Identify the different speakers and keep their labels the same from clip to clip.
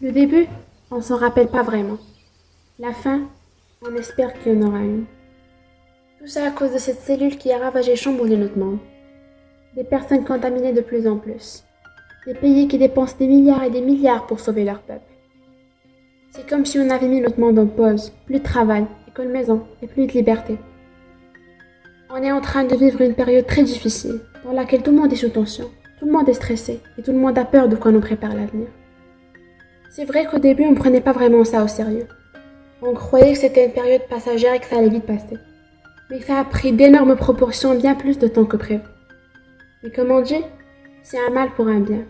Speaker 1: Le début, on s'en rappelle pas vraiment. La fin, on espère qu'il y en aura une. Tout ça à cause de cette cellule qui a ravagé et chamboulé notre monde. Des personnes contaminées de plus en plus. Des pays qui dépensent des milliards et des milliards pour sauver leur peuple. C'est comme si on avait mis notre monde en pause. Plus de travail, école maison et plus de liberté. On est en train de vivre une période très difficile, dans laquelle tout le monde est sous tension, tout le monde est stressé et tout le monde a peur de quoi nous prépare l'avenir. C'est vrai qu'au début, on ne prenait pas vraiment ça au sérieux. On croyait que c'était une période passagère et que ça allait vite passer. Mais ça a pris d'énormes proportions, bien plus de temps que prévu. Mais comme on dit, c'est un mal pour un bien,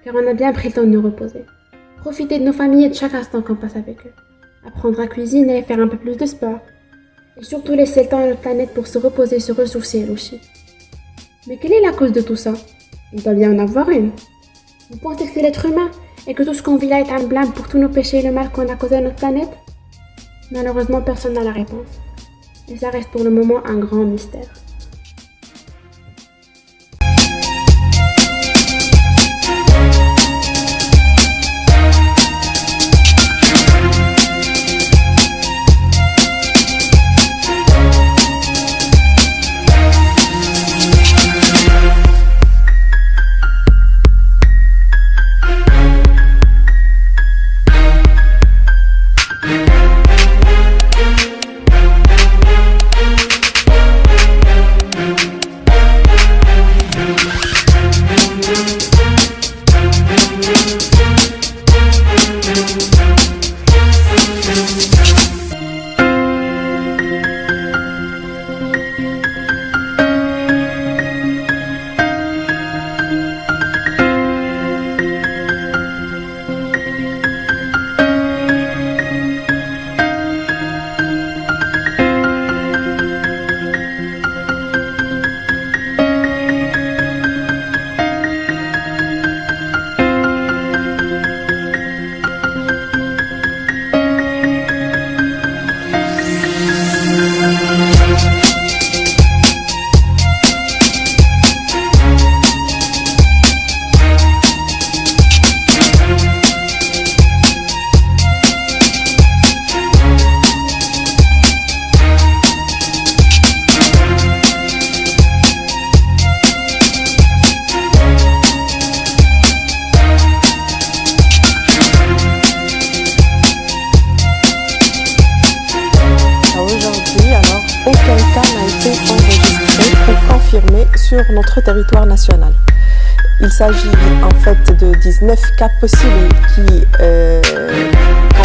Speaker 1: car on a bien pris le temps de nous reposer. Profiter de nos familles et de chaque instant qu'on passe avec eux. Apprendre à cuisiner, faire un peu plus de sport. Et surtout laisser le temps à notre planète pour se reposer, se ressourcer elle aussi. Mais quelle est la cause de tout ça? Il doit bien en avoir une. Vous pensez que c'est l'être humain et que tout ce qu'on vit là est un blâme pour tous nos péchés et le mal qu'on a causé à notre planète? Malheureusement, personne n'a la réponse. Et ça reste pour le moment un grand mystère.
Speaker 2: Aucun cas n'a été enregistré ou confirmé sur notre territoire national. Il s'agit en fait de 19 cas possibles qu'on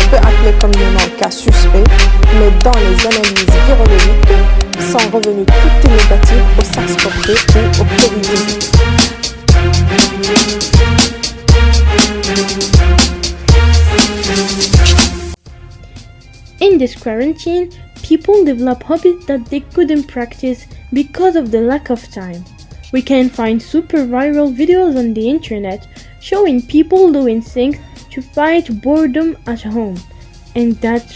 Speaker 2: peut appeler communément cas suspects, mais dans les analyses virologiques sont revenues toutes négatives au SARS-CoV-2 ou au Covid-19.
Speaker 3: In this quarantine, people develop hobbies that they couldn't practice because of the lack of time. We can find super viral videos on the internet showing people doing things to fight boredom at home, and that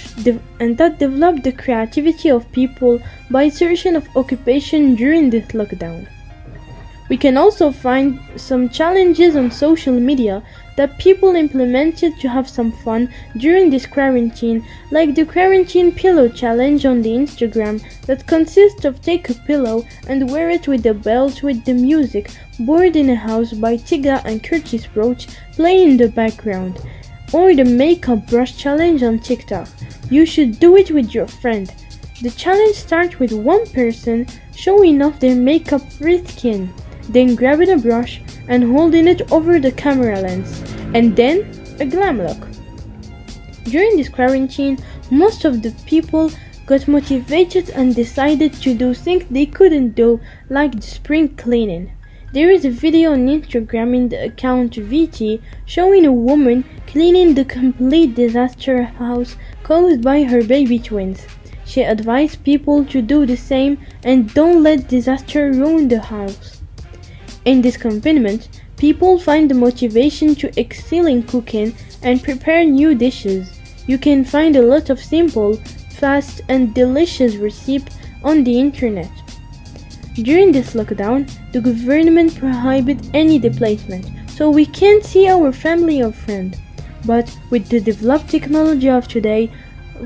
Speaker 3: develop the creativity of people by searching of occupation during this lockdown. We can also find some challenges on social media that people implemented to have some fun during this quarantine, like the quarantine pillow challenge on the Instagram that consists of take a pillow and wear it with a belt with the music Bored in a House by Tiga and Curtis Roach playing in the background, or the makeup brush challenge on TikTok. You should do it with your friend. The challenge starts with one person showing off their makeup-free skin, then grabbing a brush and holding it over the camera lens, and then a glam look. During this quarantine, most of the people got motivated and decided to do things they couldn't do, like the spring cleaning. There is a video on Instagram in the account VT showing a woman cleaning the complete disaster house caused by her baby twins. She advised people to do the same and don't let disaster ruin the house. In this confinement, people find the motivation to excel in cooking and prepare new dishes. You can find a lot of simple, fast and delicious recipes on the internet. During this lockdown, the government prohibited any displacement, so we can't see our family or friends. But with the developed technology of today,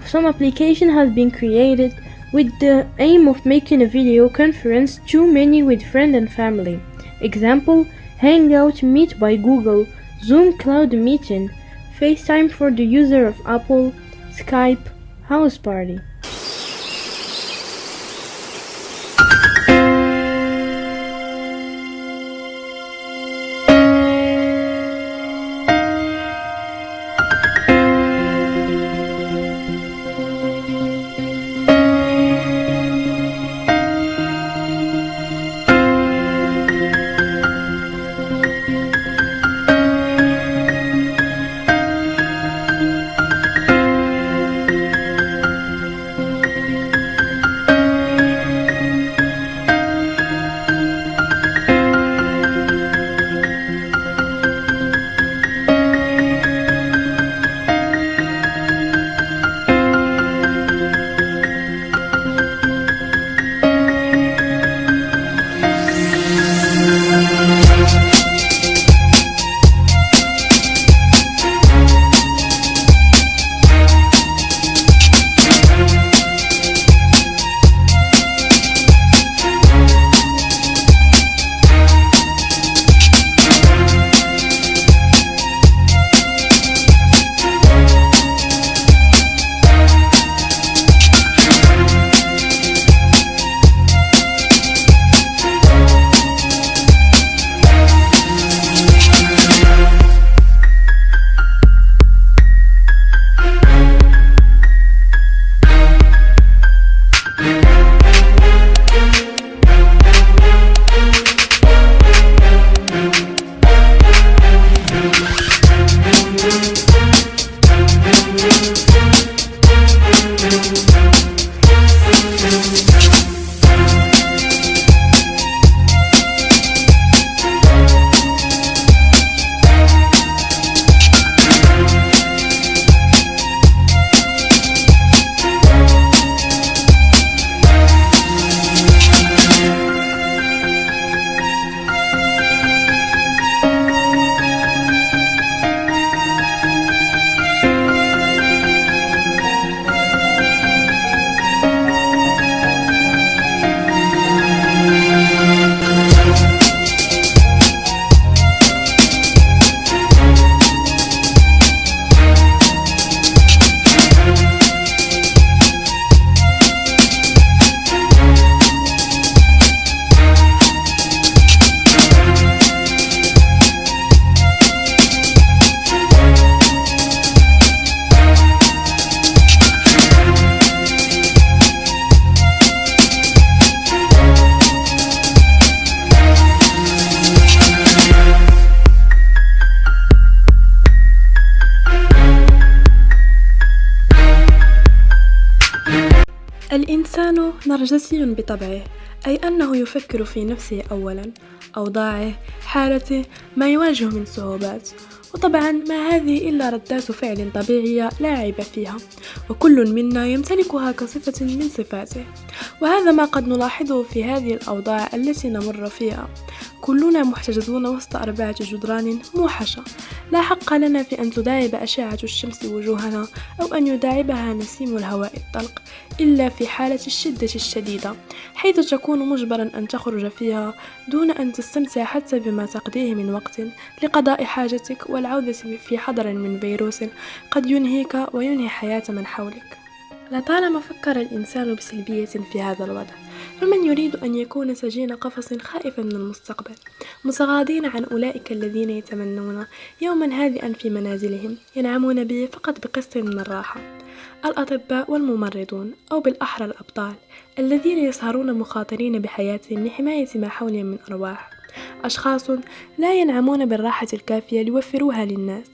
Speaker 3: some application has been created with the aim of making a video conference too many with friends and family. Example, Hangout Meet by Google, Zoom Cloud Meeting, FaceTime for the user of Apple, Skype, House Party.
Speaker 2: الإنسان نرجسي بطبعه، أي أنه يفكر في نفسه أولا، أوضاعه، حالته، ما يواجه من صعوبات، وطبعا ما هذه إلا ردات فعل طبيعية لا عيب فيها، وكل منا يمتلكها كصفة من صفاته، وهذا ما قد نلاحظه في هذه الأوضاع التي نمر فيها. كلنا محتجزون وسط 4 جدران موحشة، لا حق لنا في أن تداعب أشعة الشمس وجوهنا أو أن يداعبها نسيم الهواء الطلق، إلا في حالة الشدة الشديدة، حيث تكون مجبرا أن تخرج فيها دون أن تستمتع حتى بما تقضيه من وقت لقضاء حاجتك والعودة في حضر من فيروس قد ينهيك وينهي حياة من حولك. لطالما فكر الإنسان بسلبية في هذا الوضع، فمن يريد أن يكون سجين قفص خائفا من المستقبل، متغاضين عن أولئك الذين يتمنون يوما هادئا في منازلهم ينعمون به فقط بقسط من الراحة، الأطباء والممرضون، أو بالأحرى الأبطال الذين يسهرون مخاطرين بحياتهم لحماية ما حولهم من أرواح، أشخاص لا ينعمون بالراحة الكافية ليوفروها للناس،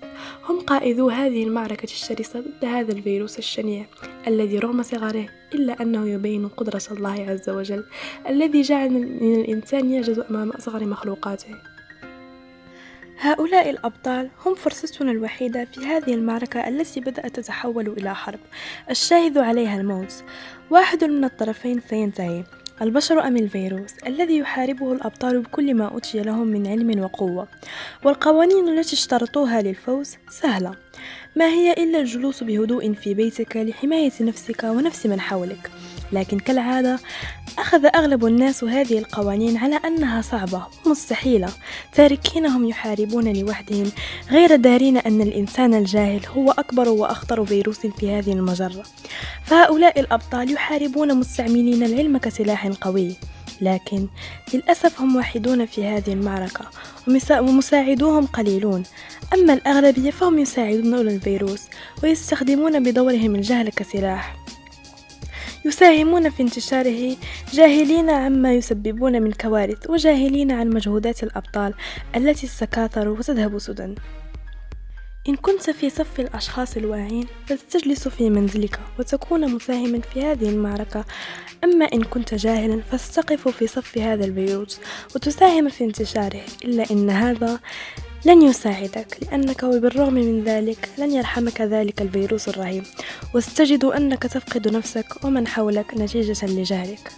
Speaker 2: هم قائدو هذه المعركة الشرسة ضد هذا الفيروس الشنيع الذي رغم صغره إلا أنه يبين قدرة الله عز وجل الذي جعل من الإنسان يعجز أمام أصغر مخلوقاته. هؤلاء الأبطال هم فرصتنا الوحيدة في هذه المعركة التي بدأت تتحول إلى حرب الشاهد عليها الموت، واحد من الطرفين سينتهي، البشر أم الفيروس الذي يحاربه الأبطال بكل ما أوتي لهم من علم وقوة؟ والقوانين التي اشترطوها للفوز سهلة، ما هي إلا الجلوس بهدوء في بيتك لحماية نفسك ونفس من حولك. لكن كالعادة أخذ أغلب الناس هذه القوانين على أنها صعبة ومستحيلة، تاركينهم يحاربون لوحدهم غير دارين أن الإنسان الجاهل هو أكبر وأخطر فيروس في هذه المجرة. فهؤلاء الأبطال يحاربون مستعملين العلم كسلاح قوي، لكن للأسف هم وحيدون في هذه المعركة ومساعدوهم قليلون. أما الأغلبية فهم يساعدون الفيروس ويستخدمون بدورهم الجهل كسلاح، يساهمون في انتشاره جاهلين عما يسببون من كوارث وجاهلين عن مجهودات الأبطال التي تتكاثر وتذهب سدى. إن كنت في صف الأشخاص الواعين فستجلس في منزلك وتكون مساهما في هذه المعركة، أما إن كنت جاهلا فستقف في صف هذا الفيروس وتساهم في انتشاره، إلا إن هذا لن يساعدك، لأنك وبالرغم من ذلك لن يرحمك ذلك الفيروس الرهيب، وستجد أنك تفقد نفسك ومن حولك نتيجة لجهلك.